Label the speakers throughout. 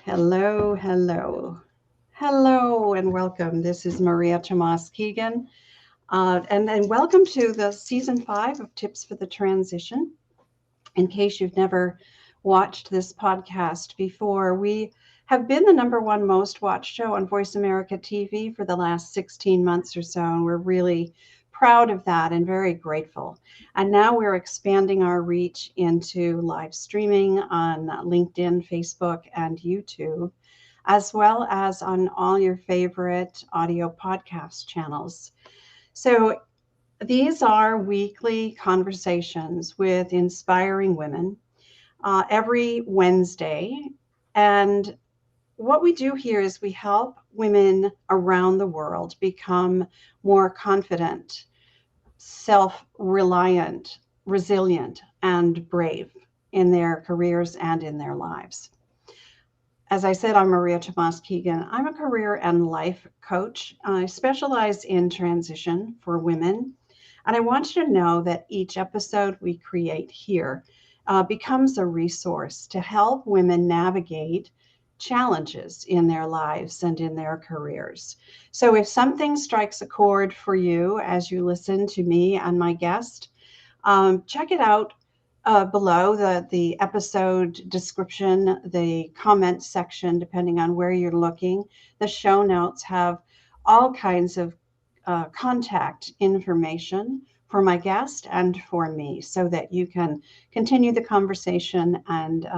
Speaker 1: Hello, hello, hello, and welcome. This is Maria Tomás-Keegan, and welcome to the season 5 of Tips for the Transition. In case you've never watched this podcast before, we have been the #1 most watched show on Voice America TV for the last 16 months or so, and we're really proud of that and very grateful. And now we're expanding our reach into live streaming on LinkedIn, Facebook, and YouTube, as well as on all your favorite audio podcast channels. So these are weekly conversations with inspiring women every Wednesday. And what we do here is we help women around the world become more confident, self-reliant, resilient, and brave in their careers and in their lives. As I said, I'm Maria Tomás-Keegan. I'm a career and life coach. I specialize in transition for women. And I want you to know that each episode we create here becomes a resource to help women navigate challenges in their lives and in their careers. So if something strikes a chord for you as you listen to me and my guest, check it out below the episode description, the comment section, depending on where you're looking. The show notes have all kinds of contact information for my guest and for me so that you can continue the conversation and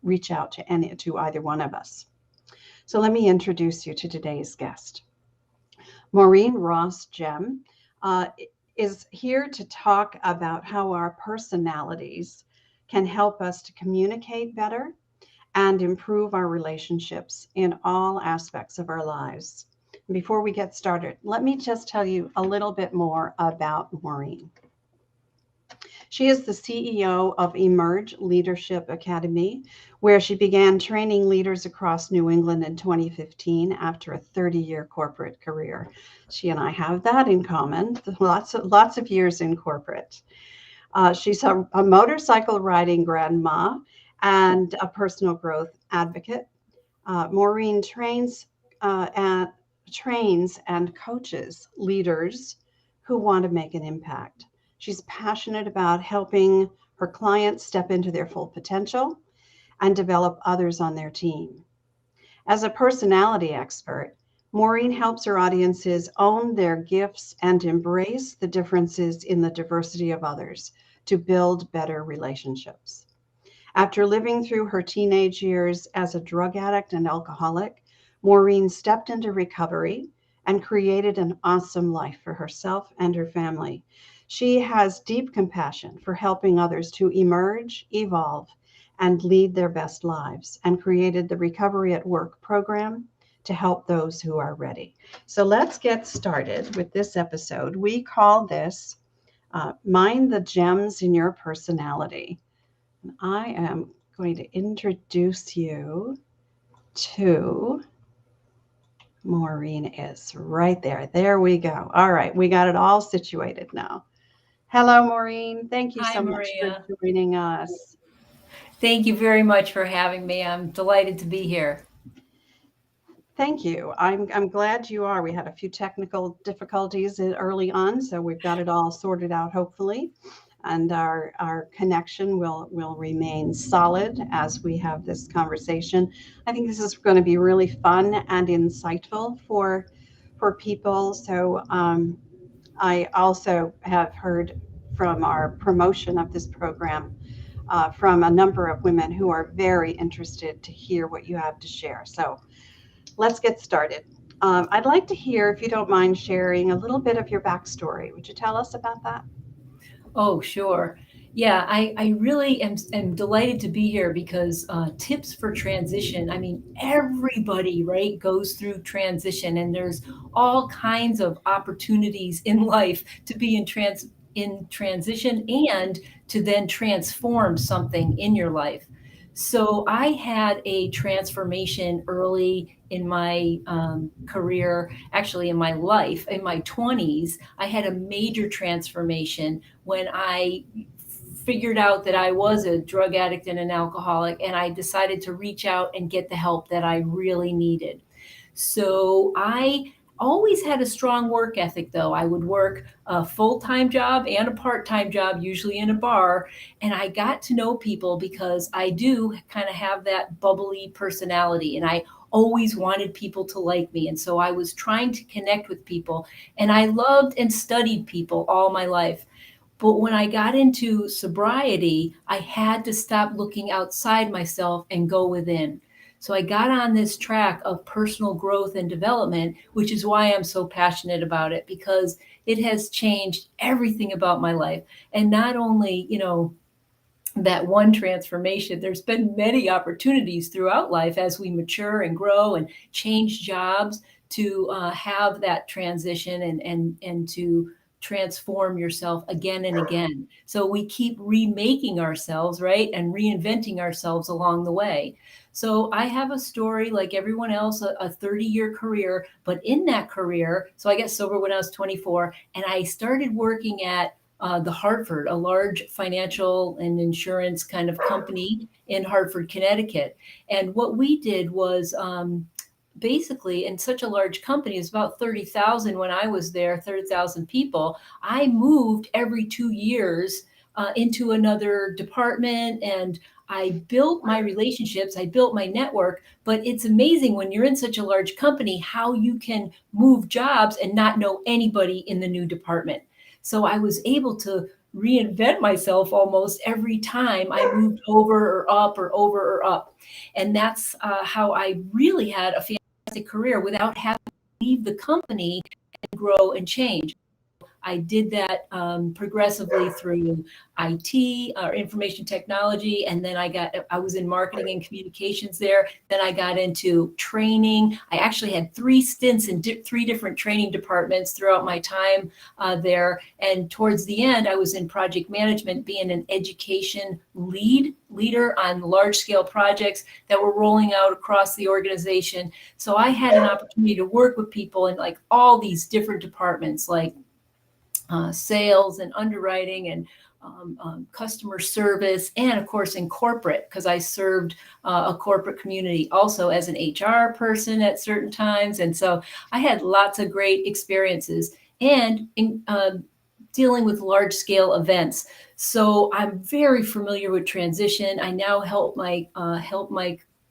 Speaker 1: reach out to either one of us. So let me introduce you to today's guest. Maureen Ross Gemme is here to talk about how our personalities can help us to communicate better and improve our relationships in all aspects of our lives. Before we get started, let me just tell you a little bit more about Maureen. She is the CEO of Emerge Leadership Academy, where she began training leaders across New England in 2015 after a 30-year corporate career. She and I have that in common, lots of years in corporate. She's a motorcycle riding grandma and a personal growth advocate. Maureen trains and coaches leaders who want to make an impact. She's passionate about helping her clients step into their full potential and develop others on their team. As a personality expert, Maureen helps her audiences own their gifts and embrace the differences in the diversity of others to build better relationships. After living through her teenage years as a drug addict and alcoholic, Maureen stepped into recovery and created an awesome life for herself and her family. She has deep compassion for helping others to emerge, evolve, and lead their best lives, and created the Recovery at Work program to help those who are ready. So let's get started with this episode. We call this Mind the Gems in Your Personality. And I am going to introduce you to Maureen is right there. There we go. All right, we got it all situated now. Hello, Maureen. Thank you
Speaker 2: Hi,
Speaker 1: so much for
Speaker 2: Maria.
Speaker 1: joining us.
Speaker 2: Thank you very much for having me. I'm delighted to be here.
Speaker 1: Thank you. I'm glad you are. We had a few technical difficulties early on, so we've got it all sorted out, hopefully. And our connection will remain solid as we have this conversation. I think this is going to be really fun and insightful for people. So I also have heard from our promotion of this program from a number of women who are very interested to hear what you have to share. So let's get started. I'd like to hear, if you don't mind sharing, a little bit of your backstory. Would you tell us about that?
Speaker 2: Oh, sure. Yeah, I really am delighted to be here because tips for transition. I mean, everybody, right, goes through transition, and there's all kinds of opportunities in life to be in transition and to then transform something in your life. So I had a transformation early in my career, actually in my life, in my 20s. I had a major transformation when I figured out that I was a drug addict and an alcoholic, and I decided to reach out and get the help that I really needed. So I always had a strong work ethic, though. I would work a full-time job and a part-time job, usually in a bar, and I got to know people because I do kind of have that bubbly personality, and I always wanted people to like me. And so I was trying to connect with people, and I loved and studied people all my life. But when I got into sobriety, I had to stop looking outside myself and go within. So I got on this track of personal growth and development, which is why I'm so passionate about it, because it has changed everything about my life. And not only, that one transformation, there's been many opportunities throughout life as we mature and grow and change jobs to have that transition and to transform yourself again and again. So we keep remaking ourselves, right? And reinventing ourselves along the way. So I have a story like everyone else, a 30-year career, but in that career, so I got sober when I was 24, and I started working at the Hartford, a large financial and insurance kind of company in Hartford, Connecticut. And what we did was basically, in such a large company, it's about 30,000 when I was there, 30,000 people. I moved every 2 years into another department, and I built my relationships, I built my network. But it's amazing when you're in such a large company how you can move jobs and not know anybody in the new department. So I was able to reinvent myself almost every time I moved over or up or over or up. And that's how I really had a fantastic career without having to leave the company and grow and change. I did that progressively through IT or information technology. And then I was in marketing and communications there. Then I got into training. I actually had 3 stints in 3 different training departments throughout my time there. And towards the end, I was in project management, being an education leader on large scale projects that were rolling out across the organization. So I had an opportunity to work with people in like all these different departments, like sales and underwriting and customer service, and of course in corporate, because I served a corporate community also as an HR person at certain times. And so I had lots of great experiences and in dealing with large scale events. So I'm very familiar with transition. I now help my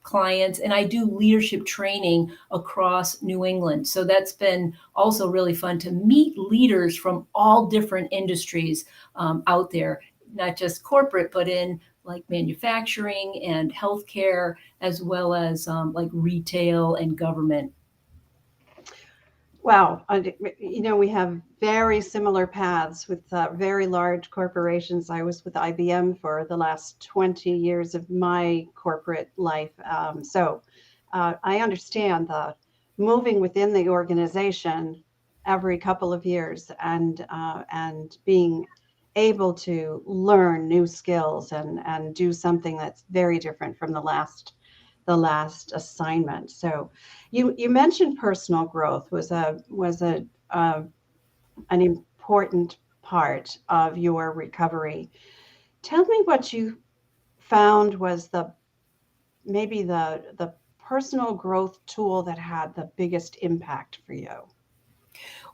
Speaker 2: clients, and I do leadership training across New England. So that's been also really fun to meet leaders from all different industries out there, not just corporate, but in like manufacturing and healthcare, as well as like retail and government.
Speaker 1: Wow. We have very similar paths with very large corporations. I was with IBM for the last 20 years of my corporate life. So I understand the moving within the organization every couple of years and being able to learn new skills and do something that's very different from the last assignment. So you mentioned personal growth was an important part of your recovery. Tell me what you found was maybe the personal growth tool that had the biggest impact for you.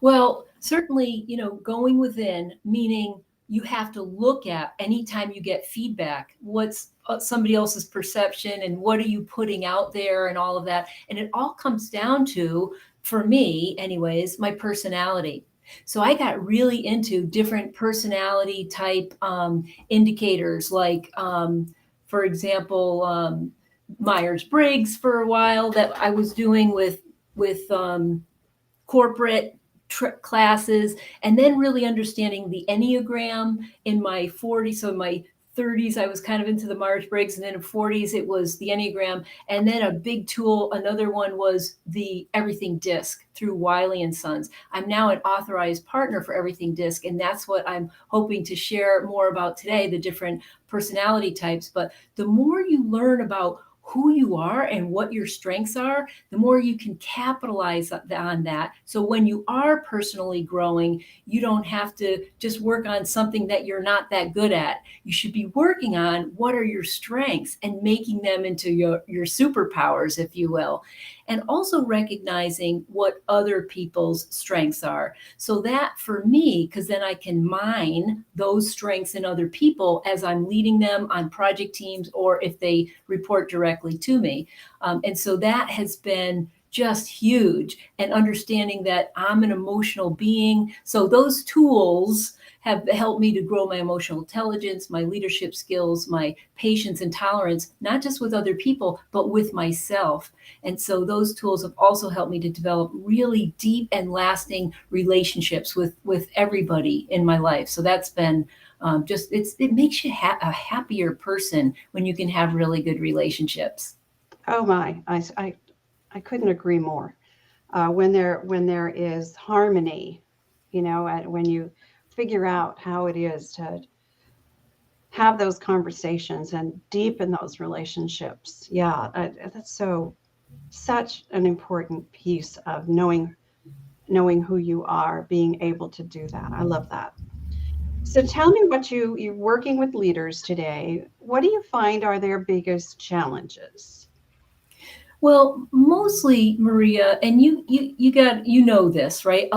Speaker 2: Well, certainly, going within, meaning you have to look at anytime you get feedback, what's somebody else's perception and what are you putting out there and all of that. And it all comes down to, for me anyways, my personality. So I got really into different personality type indicators, like, for example, Myers-Briggs for a while that I was doing with corporate classes, and then really understanding the Enneagram in my 40s. So in my 30s, I was kind of into the Myers-Briggs, and then in 40s, it was the Enneagram. And then a big tool, another one was the Everything Disc through Wiley & Sons. I'm now an authorized partner for Everything Disc, and that's what I'm hoping to share more about today, the different personality types. But the more you learn about who you are and what your strengths are, the more you can capitalize on that. So when you are personally growing, you don't have to just work on something that you're not that good at. You should be working on what are your strengths and making them into your superpowers, if you will. And also recognizing what other people's strengths are. So that for me, because then I can mine those strengths in other people as I'm leading them on project teams or if they report directly to me. And so that has been just huge, and understanding that I'm an emotional being. So those tools have helped me to grow my emotional intelligence, my leadership skills, my patience and tolerance, not just with other people, but with myself. And so those tools have also helped me to develop really deep and lasting relationships with everybody in my life. So that's been it makes you a happier person when you can have really good relationships.
Speaker 1: Oh my, I couldn't agree more. When there is harmony, and when you figure out how it is to have those conversations and deepen those relationships. Yeah, that's such an important piece of knowing who you are, being able to do that. I love that. So tell me what you're working with leaders today. What do you find are their biggest challenges?
Speaker 2: Well, mostly, Maria, and you know this, right?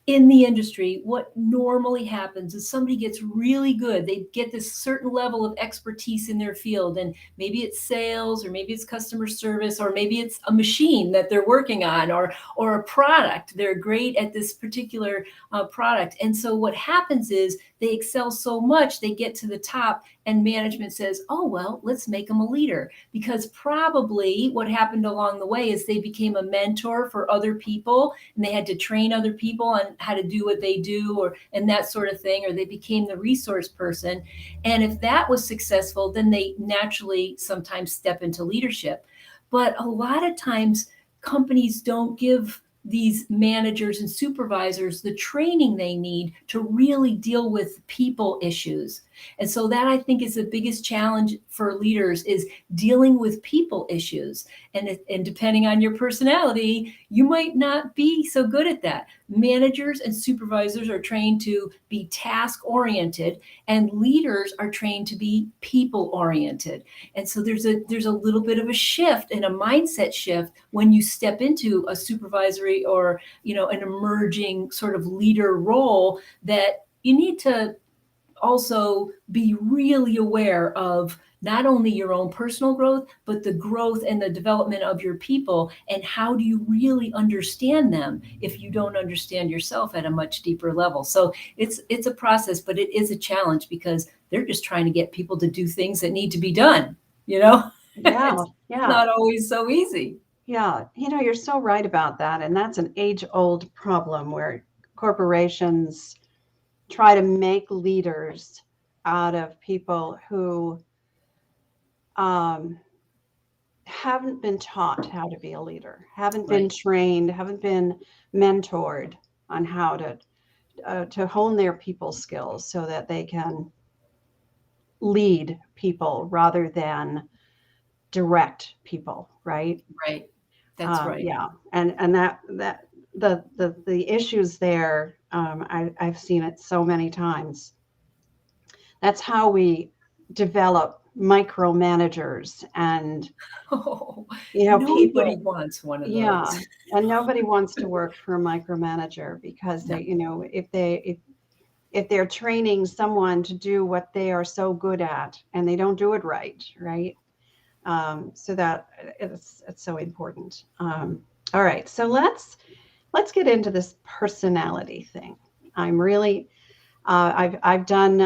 Speaker 2: In the industry, what normally happens is somebody gets really good. They get this certain level of expertise in their field, and maybe it's sales, or maybe it's customer service, or maybe it's a machine that they're working on, or a product. They're great at this particular product, and so what happens is they excel so much, they get to the top, and management says, "Oh well, let's make them a leader." Because probably what happened along the way is they became a mentor for other people, and they had to train other people on how to do what they do, or and that sort of thing, or they became the resource person. And if that was successful, then they naturally sometimes step into leadership. But a lot of times companies don't give these managers and supervisors the training they need to really deal with people issues. And so that, I think, is the biggest challenge for leaders, is dealing with people issues. And depending on your personality, you might not be so good at that. Managers and supervisors are trained to be task oriented, and leaders are trained to be people oriented. And so there's a little bit of a shift and a mindset shift when you step into a supervisory or an emerging sort of leader role, that you need to also be really aware of not only your own personal growth, but the growth and the development of your people. And how do you really understand them if you don't understand yourself at a much deeper level? So it's a process, but it is a challenge, because they're just trying to get people to do things that need to be done.
Speaker 1: Yeah,
Speaker 2: It's
Speaker 1: yeah,
Speaker 2: not always so easy.
Speaker 1: yeah. You're so right about that. And that's an age-old problem where corporations try to make leaders out of people who um, haven't been taught how to be a leader, haven't been
Speaker 2: Right.
Speaker 1: trained, haven't been mentored on how to hone their people skills so that they can lead people rather than direct people, right?
Speaker 2: Right. That's right.
Speaker 1: Yeah, and that the issues there, I've seen it so many times. That's how we develop micromanagers and
Speaker 2: Oh, nobody
Speaker 1: people.
Speaker 2: wants one of those.
Speaker 1: Yeah, and nobody wants to work for a micromanager because
Speaker 2: No.
Speaker 1: if they're training someone to do what they are so good at and they don't do it right, right? So that it's so important. All right, so let's get into this personality thing. I'm really I've done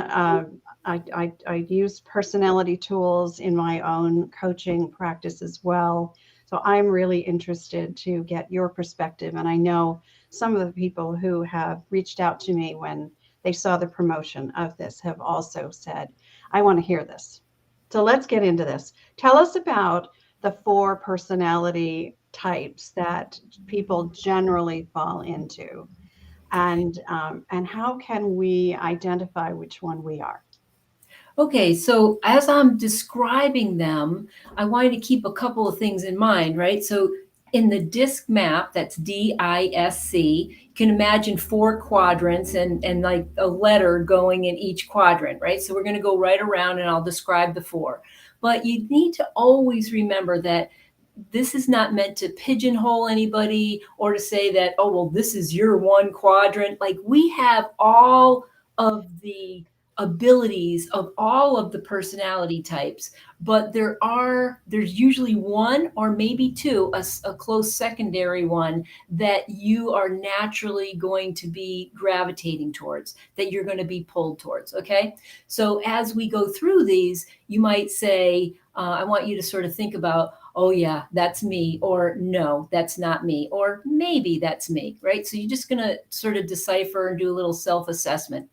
Speaker 1: I use personality tools in my own coaching practice as well. So I'm really interested to get your perspective. And I know some of the people who have reached out to me when they saw the promotion of this have also said, I want to hear this. So let's get into this. Tell us about the 4 personality types that people generally fall into, and how can we identify which one we are?
Speaker 2: Okay, so as I'm describing them, I wanted to keep a couple of things in mind, right? So in the disc map, that's DISC, you can imagine 4 quadrants and like a letter going in each quadrant, right? So we're going to go right around and I'll describe the 4. But you need to always remember that this is not meant to pigeonhole anybody or to say that, oh, well, this is your 1 quadrant. Like, we have all of the abilities of all of the personality types, but there's usually 1 or maybe 2, a close secondary one that you are naturally going to be gravitating towards, that you're going to be pulled towards. Okay, so as we go through these, you might say, I want you to sort of think about, oh yeah, that's me, or no, that's not me, or maybe that's me, right? So you're just going to sort of decipher and do a little self-assessment.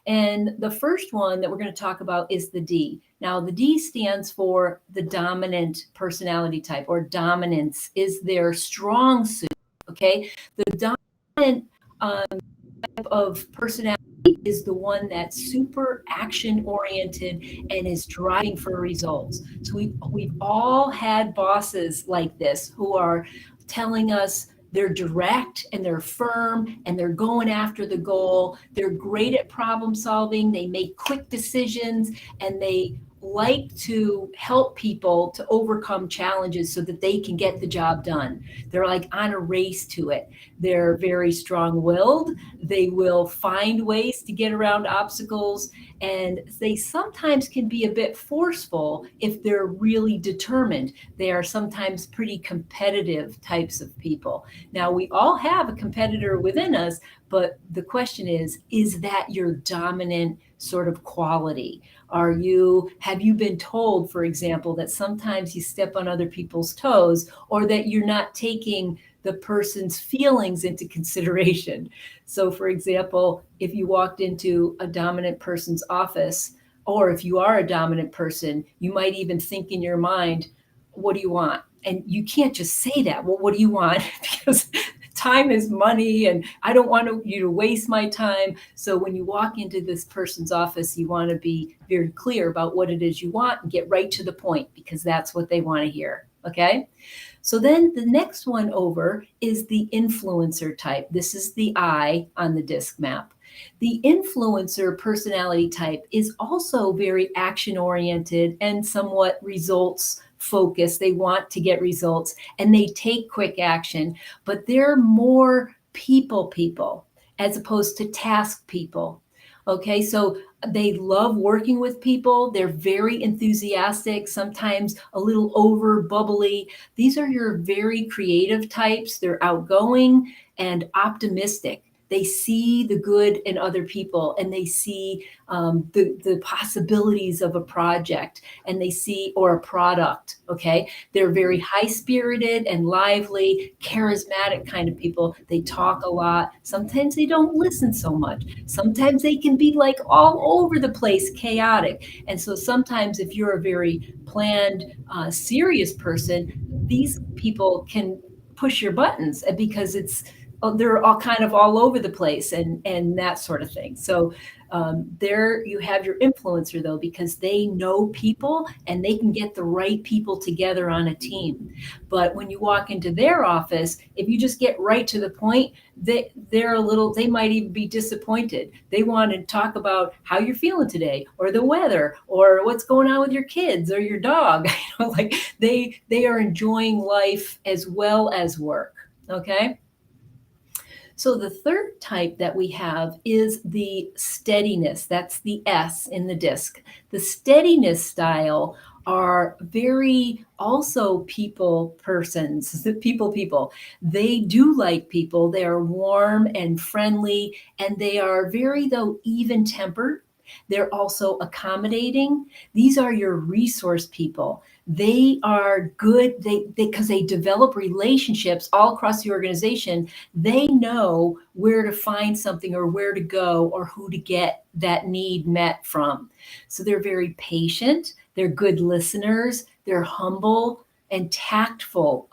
Speaker 2: And the first one that we're going to talk about is the D. Now, the D stands for the dominant personality type, or dominance is their strong suit. Okay, the dominant type of personality is the one that's super action oriented and is driving for results. So we've all had bosses like this who are telling us they're direct and they're firm and they're going after the goal. They're great at problem solving. They make quick decisions and they like to help people to overcome challenges so that they can get the job done. They're like on a race to it. They're very strong-willed. They will find ways to get around obstacles, and they sometimes can be a bit forceful if they're really determined. They are sometimes pretty competitive types of people. Now, we all have a competitor within us, but the question is that your dominant sort of quality? Have you been told, for example, that sometimes you step on other people's toes, or that you're not taking the person's feelings into consideration? So, for example, if you walked into a dominant person's office, or if you are a dominant person, you might even think in your mind, what do you want? And you can't just say that. Well, what do you want? Because time is money and I don't want you to waste my time. So when you walk into this person's office, you want to be very clear about what it is you want and get right to the point, because that's what they want to hear. Okay. So then the next one over is the influencer type. This is the I on the disc map. The influencer personality type is also very action oriented and somewhat results focused. They want to get results and they take quick action, but they're more people as opposed to task people. Okay, so they love working with people. They're very enthusiastic, sometimes a little over bubbly. These are your very creative types. They're outgoing and optimistic. They see the good in other people and they see the possibilities of a project and they see, or a product. Okay. They're very high spirited and lively, charismatic kind of people. They talk a lot. Sometimes they don't listen so much. Sometimes they can be like all over the place, chaotic. And so sometimes if you're a very planned, serious person, these people can push your buttons because they're all kind of all over the place and that sort of thing. So there you have your influencer, though, because they know people and they can get the right people together on a team. But when you walk into their office, if you just get right to the point, they might even be disappointed. They want to talk about how you're feeling today, or the weather, or what's going on with your kids or your dog. Like they are enjoying life as well as work. Okay. So the third type that we have is the steadiness. That's the S in the disc. The steadiness style are very also people persons, the people. They do like people. They are warm and friendly, and they are very, though, even tempered. They're also accommodating. These are your resource people. They are good. Because they develop relationships all across the organization. They know where to find something or where to go or who to get that need met from. So they're very patient. They're good listeners. They're humble and tactful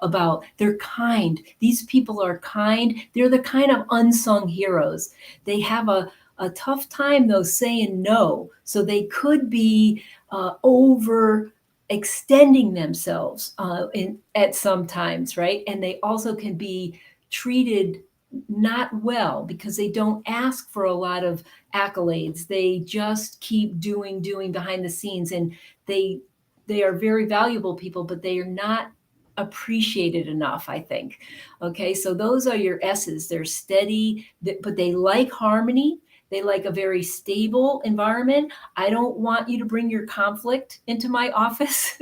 Speaker 2: they're kind. These people are kind. They're the kind of unsung heroes. They have a a tough time though saying no. So they could be over extending themselves at some times, right? And they also can be treated not well because they don't ask for a lot of accolades. They just keep doing behind the scenes, and they are very valuable people, but they are not appreciated enough, I think. Okay, so those are your S's. They're steady, but they like harmony. They like a very stable environment. I don't want you to bring your conflict into my office.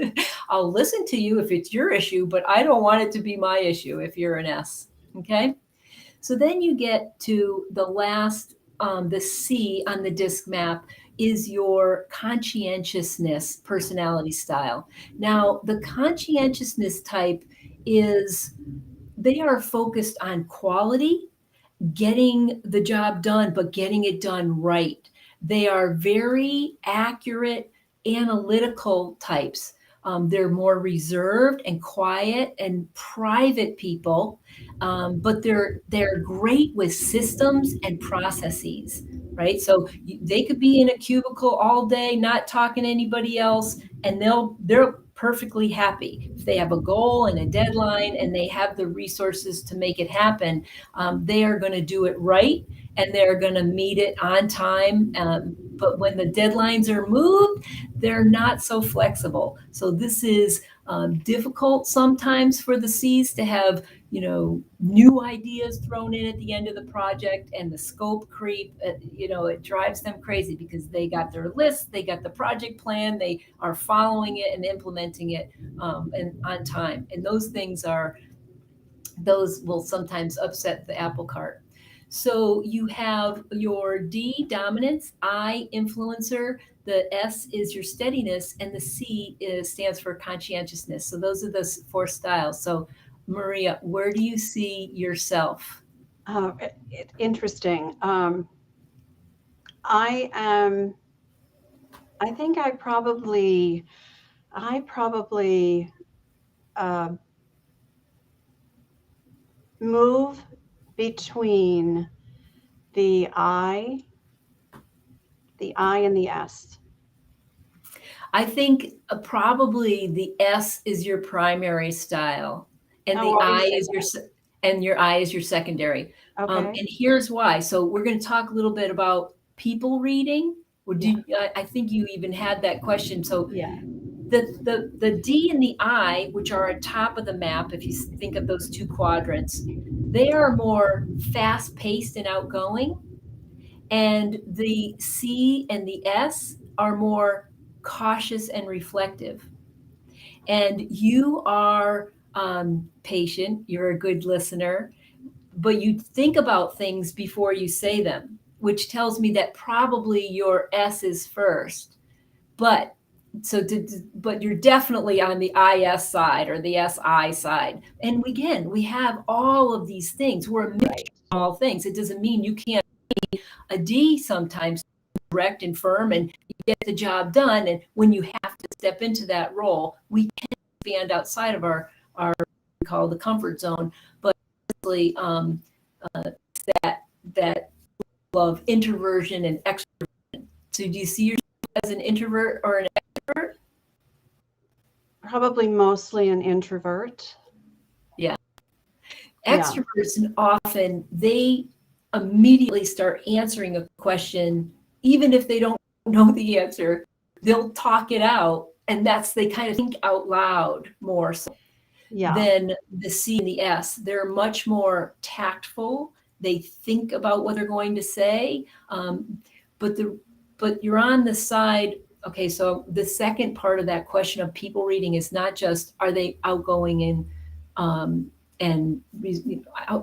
Speaker 2: I'll listen to you if it's your issue, but I don't want it to be my issue if you're an S. Okay. So then you get to the last, the C on the disc map is your conscientiousness personality style. Now, the conscientiousness type is, they are focused on quality, getting the job done, but getting it done right. They are very accurate, analytical types. They're more reserved and quiet and private people, but they're great with systems and processes, right? So they could be in a cubicle all day, not talking to anybody else, and they're perfectly happy if they have a goal and a deadline and they have the resources to make it happen. They are going to do it right and they're going to meet it on time. But when the deadlines are moved, they're not so flexible. So this is difficult sometimes for the C's to have, new ideas thrown in at the end of the project, and the scope creep, it drives them crazy because they got their list, they got the project plan, they are following it and implementing it and on time. And those will sometimes upset the apple cart. So you have your D, dominance, I, influencer, the S is your steadiness, and the C stands for conscientiousness. So those are the 4 styles. So Maria, where do you see yourself?
Speaker 1: Interesting. I think I probably move between the I and the S.
Speaker 2: I think probably the S is your primary style, and the I is your I is your secondary.
Speaker 1: Okay.
Speaker 2: And here's why. So we're going to talk a little bit about people reading. I think you even had that question. So
Speaker 1: yeah.
Speaker 2: The D and the I, which are on top of the map, if you think of those 2 quadrants, they are more fast-paced and outgoing. And the C and the S are more cautious and reflective. And you are patient, you're a good listener, but you think about things before you say them, which tells me that probably your S is first. But you're definitely on the IS side or the SI side. And again, we have all of these things. We're a mix of all things. It doesn't mean you can't be a D sometimes, direct and firm, and you get the job done. And when you have to step into that role, we can expand outside of our what we call the comfort zone. But honestly, that love introversion and extroversion. So do you see yourself as an introvert or an extrovert?
Speaker 1: Probably mostly an introvert.
Speaker 2: Yeah. Extroverts often, they immediately start answering a question, even if they don't know the answer, they'll talk it out, and they kind of think out loud more so than the C and the S. They're much more tactful. They think about what they're going to say, but you're on the side. Okay, so the second part of that question of people reading is not just are they outgoing and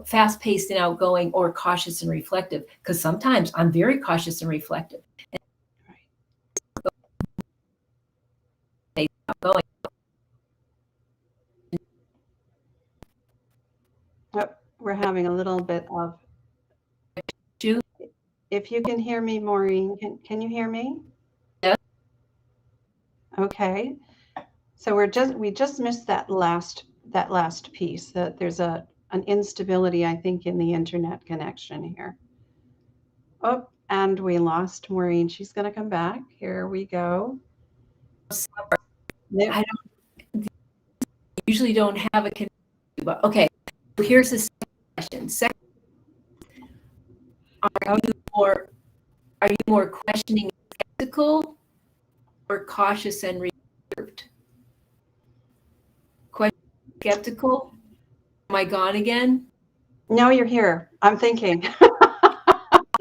Speaker 2: fast-paced and outgoing, or cautious and reflective, because sometimes I'm very cautious and reflective. Outgoing.
Speaker 1: We're having a little bit of. If you can hear me, Maureen, can you hear me?
Speaker 2: Yeah.
Speaker 1: Okay. So we just missed that last piece, that there's an instability, I think, in the internet connection here. Oh, And we lost Maureen. She's going to come back. Here we go.
Speaker 2: I usually don't have a connection, but okay. Here's the second question. Second, are you more questioning and skeptical or cautious and reserved? Question, skeptical? Am I gone again?
Speaker 1: No, you're here. I'm thinking.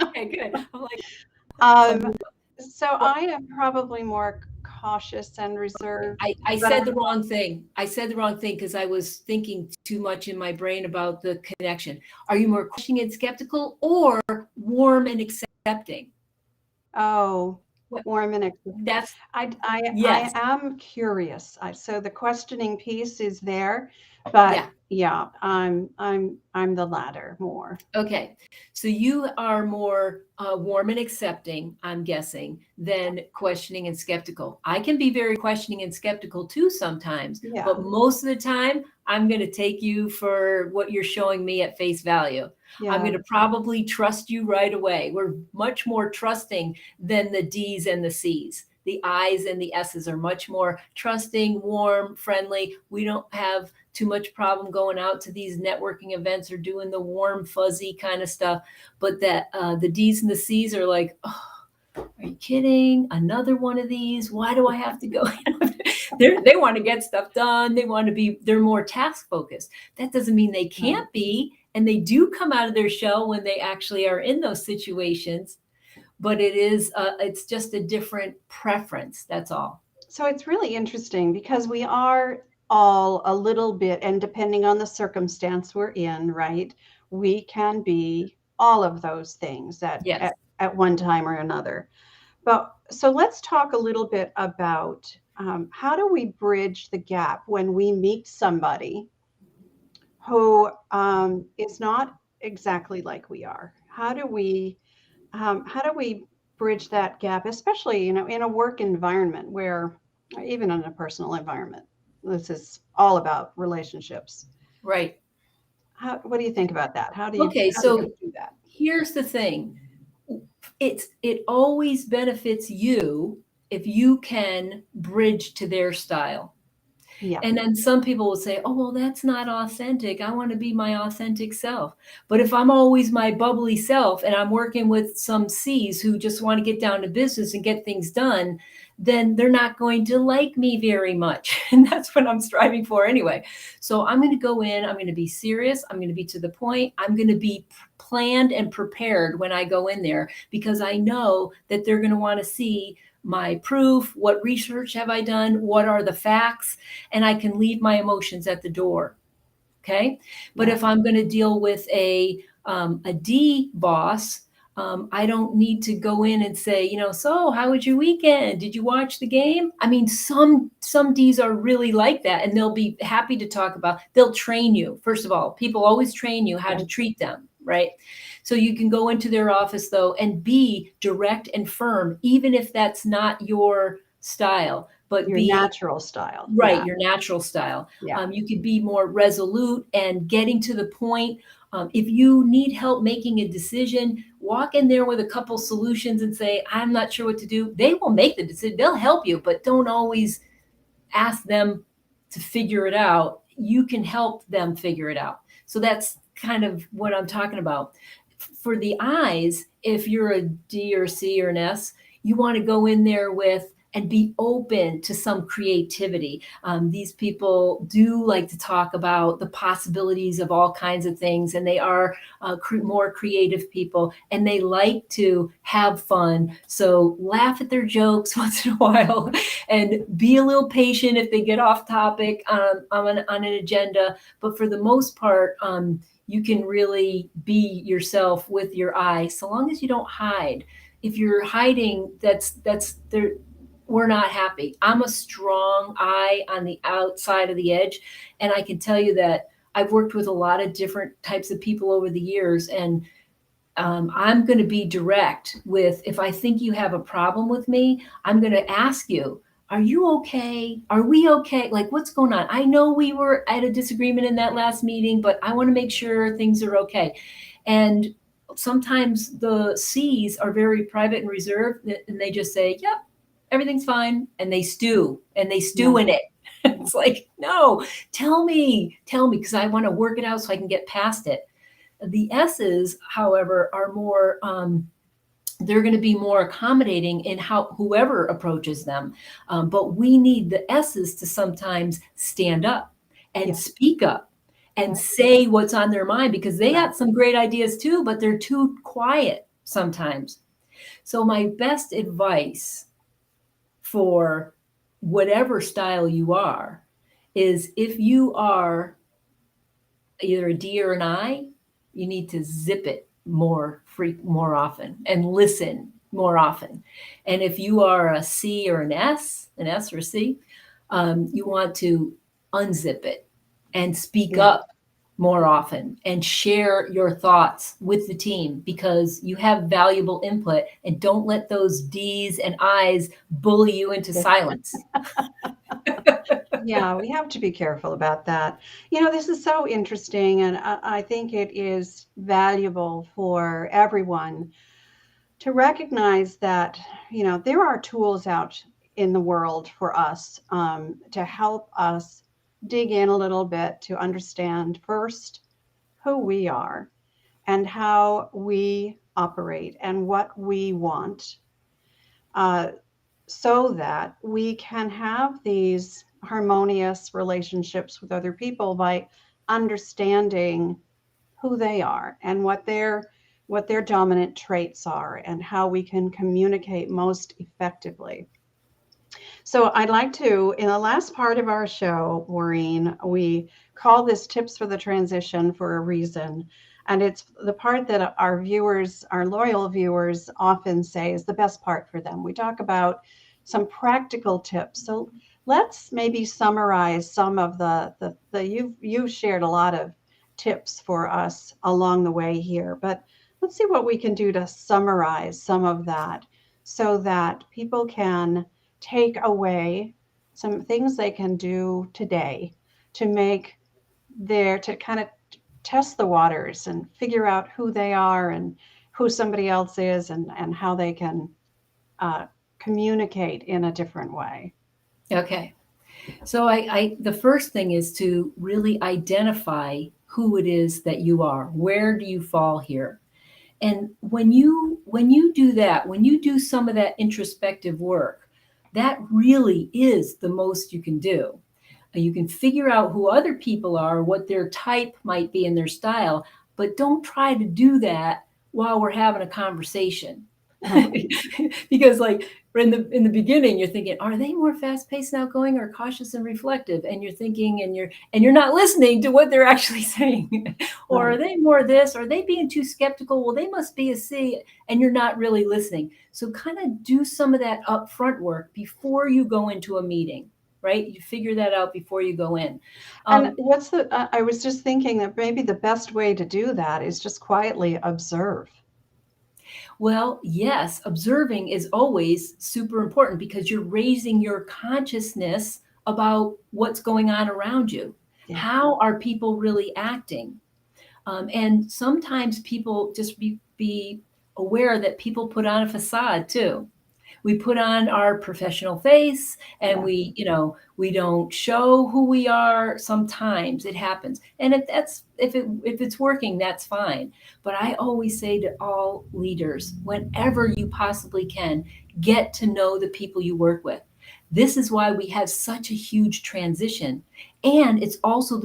Speaker 2: Okay, good. I'm like,
Speaker 1: so I am probably more cautious and reserved.
Speaker 2: I said the wrong thing. I said the wrong thing because I was thinking too much in my brain about the connection. Are you more questioning and skeptical or warm and accepting?
Speaker 1: Oh, warm and accepting.
Speaker 2: That's
Speaker 1: I am curious. So the questioning piece is there, but yeah, I'm the latter more.
Speaker 2: Okay, so you are more warm and accepting, I'm guessing, than questioning and skeptical. I can be very questioning and skeptical too sometimes, but most of the time, I'm going to take you for what you're showing me at face value. I'm going to probably trust you right away. We're much more trusting than the D's and the C's. The I's and the S's are much more trusting, warm, friendly. We don't have too much problem going out to these networking events or doing the warm, fuzzy kind of stuff. But that the D's and the C's are like, oh, are you kidding? Another one of these? Why do I have to go? They want to get stuff done. They're more task focused. That doesn't mean they can't be. And they do come out of their shell when they actually are in those situations. But it's just a different preference. That's all.
Speaker 1: So it's really interesting because we are all a little bit, and depending on the circumstance we're in, right, we can be all of those things at one time or another. But so let's talk a little bit about how do we bridge the gap when we meet somebody who is not exactly like we are? How do we bridge that gap, especially, in a work environment where, even in a personal environment, this is all about relationships.
Speaker 2: Right.
Speaker 1: What do you think about that? How do you do that?
Speaker 2: Here's the thing. It always benefits you if you can bridge to their style. Yeah. And then some people will say, oh, well, that's not authentic. I want to be my authentic self. But if I'm always my bubbly self and I'm working with some C's who just want to get down to business and get things done, then they're not going to like me very much. And that's what I'm striving for anyway. So I'm going to go in, I'm going to be serious. I'm going to be to the point. I'm going to be planned and prepared when I go in there because I know that they're going to want to see my proof, what research have I done, what are the facts, and I can leave my emotions at the door. Okay. But if I'm going to deal with a D boss, I don't need to go in and say, so how was your weekend? Did you watch the game? I mean, some Ds are really like that, and they'll be happy to talk about, they'll train you. First of all, people always train you how to treat them, right? So you can go into their office, though, and be direct and firm, even if that's not your style. But
Speaker 1: your natural style.
Speaker 2: Right, your natural style. Yeah. You could be more resolute and getting to the point. If you need help making a decision, walk in there with a couple solutions and say, I'm not sure what to do. They will make the decision. They'll help you, but don't always ask them to figure it out. You can help them figure it out. So that's kind of what I'm talking about. For the I's, if you're a D or C or an S, you want to go in there with and be open to some creativity. These people do like to talk about the possibilities of all kinds of things, and they are more creative people, and they like to have fun. So laugh at their jokes once in a while, and be a little patient if they get off topic on an agenda. But for the most part, you can really be yourself with your I, so long as you don't hide. If you're hiding, that's we're not happy. I'm a strong I on the outside of the edge. And I can tell you that I've worked with a lot of different types of people over the years. And I'm going to be direct with, if I think you have a problem with me, I'm going to ask you, are you okay? Are we okay? Like, what's going on? I know we were at a disagreement in that last meeting, but I want to make sure things are okay. And sometimes the C's are very private and reserved, and they just say, yep, everything's fine. And they stew in it. It's like, no, tell me, because I want to work it out so I can get past it. The S's, however, are more, they're going to be more accommodating in how whoever approaches them. But we need the S's to sometimes stand up and speak up and say what's on their mind, because they got some great ideas too, but they're too quiet sometimes. So my best advice for whatever style you are is, if you are either a D or an I, you need to zip it more often and listen more often. And if you are a C or an S or a C, you want to unzip it and speak up more often and share your thoughts with the team, because you have valuable input, and don't let those D's and I's bully you into silence.
Speaker 1: Yeah, we have to be careful about that. You know, this is so interesting, and I think it is valuable for everyone to recognize that, you know, there are tools out in the world for us to help us dig in a little bit to understand first who we are and how we operate and what we want, so that we can have these harmonious relationships with other people by understanding who they are and what their dominant traits are and how we can communicate most effectively. So I'd like to, in the last part of our show, Maureen, we call this Tips for the Transition for a reason. And it's the part that our viewers, our loyal viewers, often say is the best part for them. We talk about some practical tips. So let's maybe summarize some of you've shared a lot of tips for us along the way here, but let's see what we can do to summarize some of that so that people can take away some things they can do today to to kind of test the waters and figure out who they are and who somebody else is, and how they can communicate in a different way.
Speaker 2: Okay. So the first thing is to really identify who it is that you are. Where do you fall here? And when you do that, when you do some of that introspective work, that really is the most you can do. You can figure out who other people are, what their type might be in their style, but don't try to do that while we're having a conversation. Because like in the beginning, you're thinking, are they more fast-paced and outgoing or cautious and reflective? And you're thinking, and you're not listening to what they're actually saying. Or are they more this? Are they being too skeptical? Well, they must be a C, and you're not really listening. So kind of do some of that upfront work before you go into a meeting. Right? You figure that out before you go in.
Speaker 1: And I was just thinking that maybe the best way to do that is just quietly observe.
Speaker 2: Well, yes, observing is always super important, because you're raising your consciousness about what's going on around you. Yeah. How are people really acting? And sometimes people just be aware that people put on a facade too. We put on our professional face, and we don't show who we are. Sometimes it happens. And if it's working, that's fine. But I always say to all leaders, whenever you possibly can, get to know the people you work with. This is why we have such a huge transition. And it's also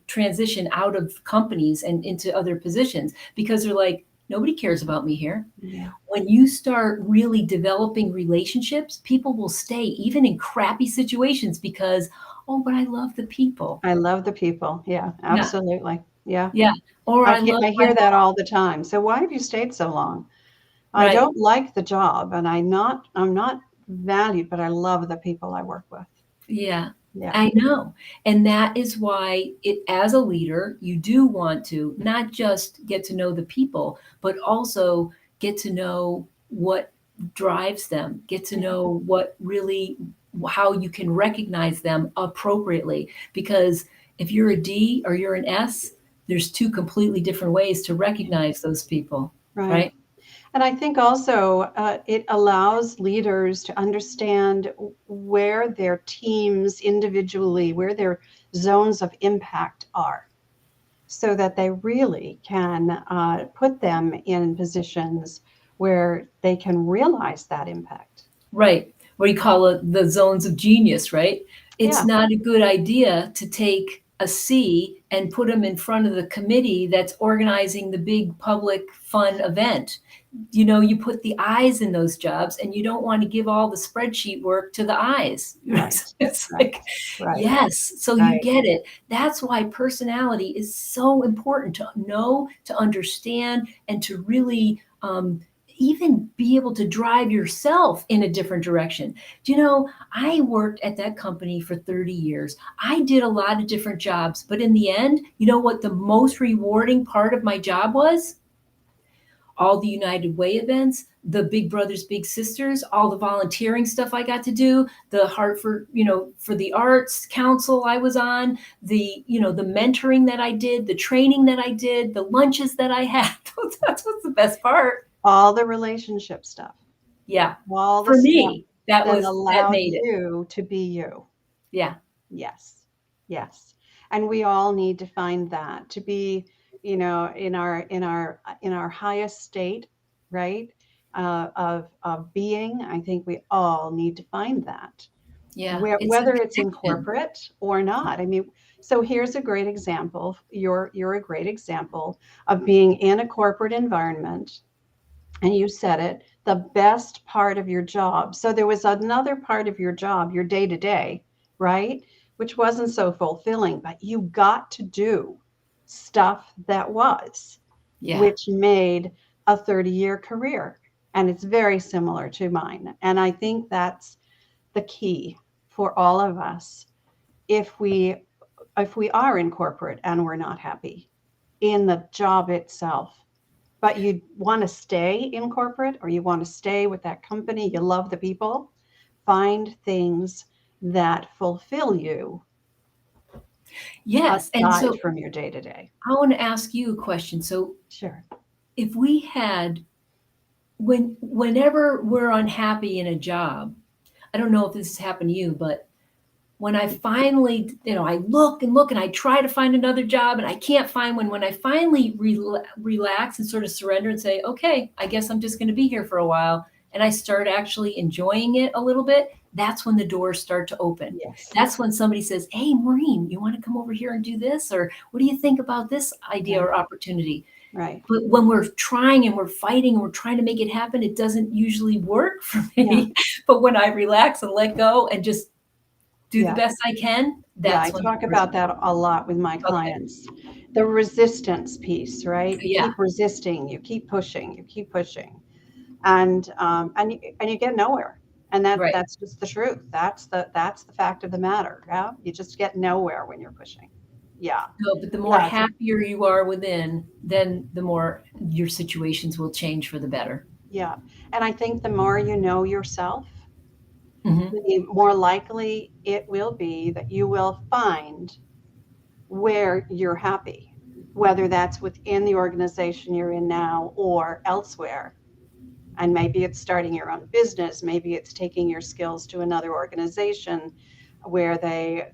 Speaker 2: transition out of companies and into other positions, because they're like, nobody cares about me here. Yeah. When you start really developing relationships, people will stay even in crappy situations because, oh, but I love the people.
Speaker 1: I love the people. Yeah, absolutely. Yeah.
Speaker 2: Yeah. Or
Speaker 1: I hear that all the time. So why have you stayed so long? Right. I don't like the job, and I'm not valued, but I love the people I work with.
Speaker 2: Yeah. Yeah. I know. And that is why as a leader, you do want to not just get to know the people, but also get to know what drives them, get to know how you can recognize them appropriately. Because if you're a D or you're an S, there's two completely different ways to recognize those people. right?
Speaker 1: And I think also it allows leaders to understand where their teams individually, where their zones of impact are, so that they really can put them in positions where they can realize that impact.
Speaker 2: Right. What do you call it? The zones of genius, right? It's
Speaker 1: Yeah,
Speaker 2: not a good idea to take a C and put them in front of the committee that's organizing the big public fun event. You put the I's in those jobs, and you don't want to give all the spreadsheet work to the I's.
Speaker 1: right,
Speaker 2: It's
Speaker 1: right,
Speaker 2: like,
Speaker 1: right,
Speaker 2: yes, so you
Speaker 1: right.
Speaker 2: get it. That's why personality is so important to know, to understand, and to really even be able to drive yourself in a different direction. I worked at that company for 30 years. I did a lot of different jobs, but in the end, you know what the most rewarding part of my job was? All the United Way events, the Big Brothers Big Sisters, all the volunteering stuff I got to do, the Hartford, for the Arts Council I was on, the mentoring that I did, the training that I did, the lunches that I had. That's what's the best part.
Speaker 1: All the relationship stuff,
Speaker 2: Yeah.
Speaker 1: all the
Speaker 2: For
Speaker 1: stuff
Speaker 2: me, that
Speaker 1: that allowed
Speaker 2: made it.
Speaker 1: you to be you.
Speaker 2: Yeah.
Speaker 1: Yes, yes. And we all need to find that to be, in our highest state, right? Of being. I think we all need to find that,
Speaker 2: Yeah. It's a
Speaker 1: whether it's in
Speaker 2: connection.
Speaker 1: corporate or not. I mean, so here's a great example. You're a great example of being in a corporate environment, and you said it, the best part of your job. So there was another part of your job, your day to day, right? Which wasn't so fulfilling, but you got to do stuff that was,
Speaker 2: Yeah.
Speaker 1: which made a 30-year career. And it's very similar to mine. And I think that's the key for all of us. If we are in corporate and we're not happy in the job itself, but you want to stay in corporate or you want to stay with that company, you love the people, find things that fulfill you
Speaker 2: Yes. And
Speaker 1: aside
Speaker 2: so
Speaker 1: from your day to day.
Speaker 2: I want to ask you a question. So
Speaker 1: Sure.
Speaker 2: if we had whenever we're unhappy in a job, I don't know if this has happened to you, but when I finally, I look and look and I try to find another job and I can't find one, when I finally relax and sort of surrender and say, okay, I guess I'm just going to be here for a while, and I start actually enjoying it a little bit, that's when the doors start to open.
Speaker 1: Yes.
Speaker 2: That's when somebody says, hey, Maureen, you want to come over here and do this? Or what do you think about this idea or opportunity?
Speaker 1: Right.
Speaker 2: But when we're trying and we're fighting and we're trying to make it happen, it doesn't usually work for
Speaker 1: Yeah.
Speaker 2: me. But when I relax and let go and just do the
Speaker 1: Yeah.
Speaker 2: best I can,
Speaker 1: Yeah. I
Speaker 2: that's when the
Speaker 1: talk
Speaker 2: doors
Speaker 1: about that a lot with my
Speaker 2: okay.
Speaker 1: clients. The resistance piece, right? You
Speaker 2: Yeah,
Speaker 1: keep resisting, you keep pushing, you keep pushing. And you get nowhere. And
Speaker 2: right.
Speaker 1: that's just the truth. That's the fact of the matter. Yeah. You just get nowhere when you're pushing. Yeah.
Speaker 2: No, but the more
Speaker 1: Yeah.
Speaker 2: happier you are within, then the more your situations will change for the better.
Speaker 1: Yeah. And I think the more you know yourself,
Speaker 2: Mhm.
Speaker 1: the more likely it will be that you will find where you're happy, whether that's within the organization you're in now or elsewhere. And maybe it's starting your own business, maybe it's taking your skills to another organization where they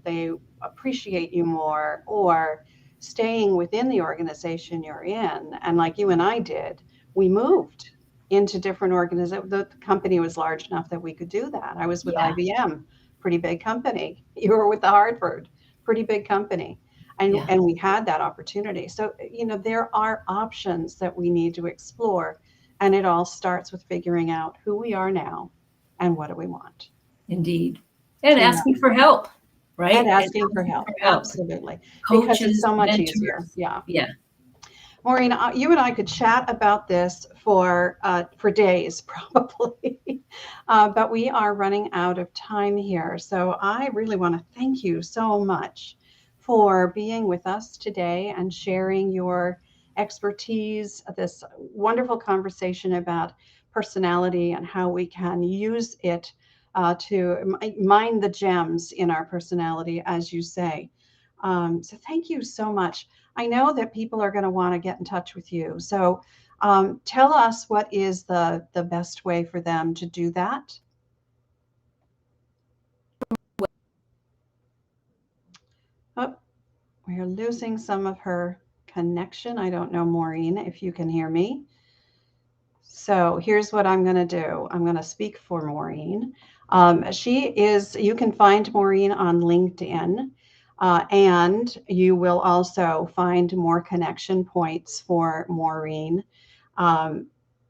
Speaker 1: appreciate you more, or staying within the organization you're in. And like you and I did, we moved into different organizations. The company was large enough that we could do that. I was with
Speaker 2: Yeah,
Speaker 1: IBM, pretty big company. You were with the Hartford, pretty big company. And,
Speaker 2: yeah,
Speaker 1: and we had that opportunity. So, there are options that we need to explore. And it all starts with figuring out who we are now and what do we want.
Speaker 2: indeed. And
Speaker 1: Yeah.
Speaker 2: asking for help,
Speaker 1: And
Speaker 2: right? And
Speaker 1: asking for
Speaker 2: asking
Speaker 1: help.
Speaker 2: for help.
Speaker 1: Absolutely. Because it's
Speaker 2: Coaches,
Speaker 1: so much easier.
Speaker 2: mentors.
Speaker 1: Yeah.
Speaker 2: Yeah,
Speaker 1: Maureen, you and I could chat about this for days, probably, but we are running out of time here. So I really want to thank you so much for being with us today and sharing your expertise, this wonderful conversation about personality and how we can use it to mine the gems in our personality, as you say. So thank you so much. I know that people are going to want to get in touch with you. So Tell us what is the best way for them to do that. Oh, we're losing some of her connection. I don't know, Maureen, if you can hear me. So here's what I'm going to do. I'm going to speak for Maureen. You can find Maureen on LinkedIn, and you will also find more connection points for Maureen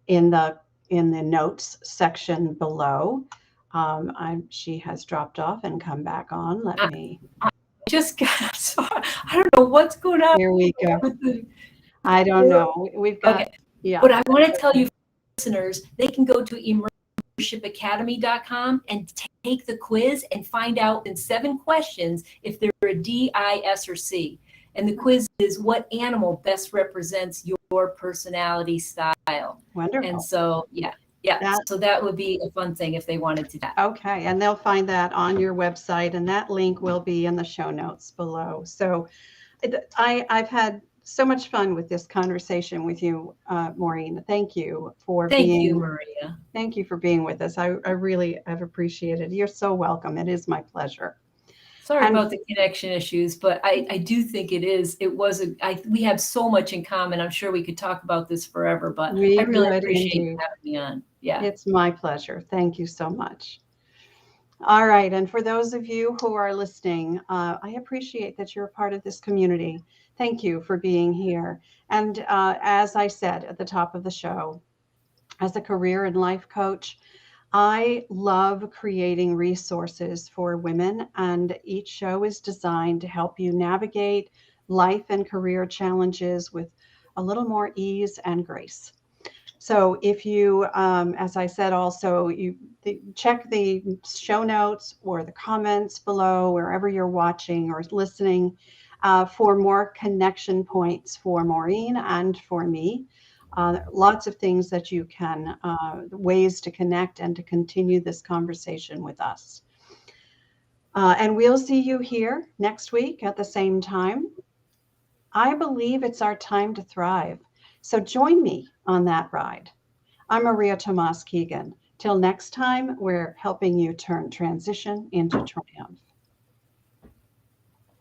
Speaker 1: in the notes section below. She has dropped off and come back on. Let me.
Speaker 2: Just got, sorry. I don't know what's going on.
Speaker 1: Here we go. I don't know. We've got,
Speaker 2: okay.
Speaker 1: Yeah.
Speaker 2: But I want to tell you, listeners, they can go to immersionleadershipacademy.com and take the quiz and find out in 7 questions if they're a D, I, S, or C. And the quiz is what animal best represents your personality style.
Speaker 1: Wonderful.
Speaker 2: And so, so that would be a fun thing if they wanted to do that.
Speaker 1: Okay, and they'll find that on your website, and that link will be in the show notes below. So I've had so much fun with this conversation with you, Maureen. Thank you for
Speaker 2: Thank you, Maria.
Speaker 1: Thank you for being with us. I really have appreciated it. You're so welcome. It is my pleasure.
Speaker 2: Sorry about the connection issues, but I do think we have so much in common. I'm sure we could talk about this forever, but I really appreciate you having me on. Yeah.
Speaker 1: It's my pleasure. Thank you so much. All right. And for those of you who are listening, I appreciate that you're a part of this community. Thank you for being here. And as I said at the top of the show, as a career and life coach, I love creating resources for women, and each show is designed to help you navigate life and career challenges with a little more ease and grace. So if you, as I said, also, check the show notes or the comments below, wherever you're watching or listening, for more connection points for Maureen and for me. Lots of things that you can, ways to connect and to continue this conversation with us. And we'll see you here next week at the same time. I believe it's our time to thrive. So join me on that ride. I'm Maria Tomás-Keegan. Till next time, we're helping you turn transition into triumph.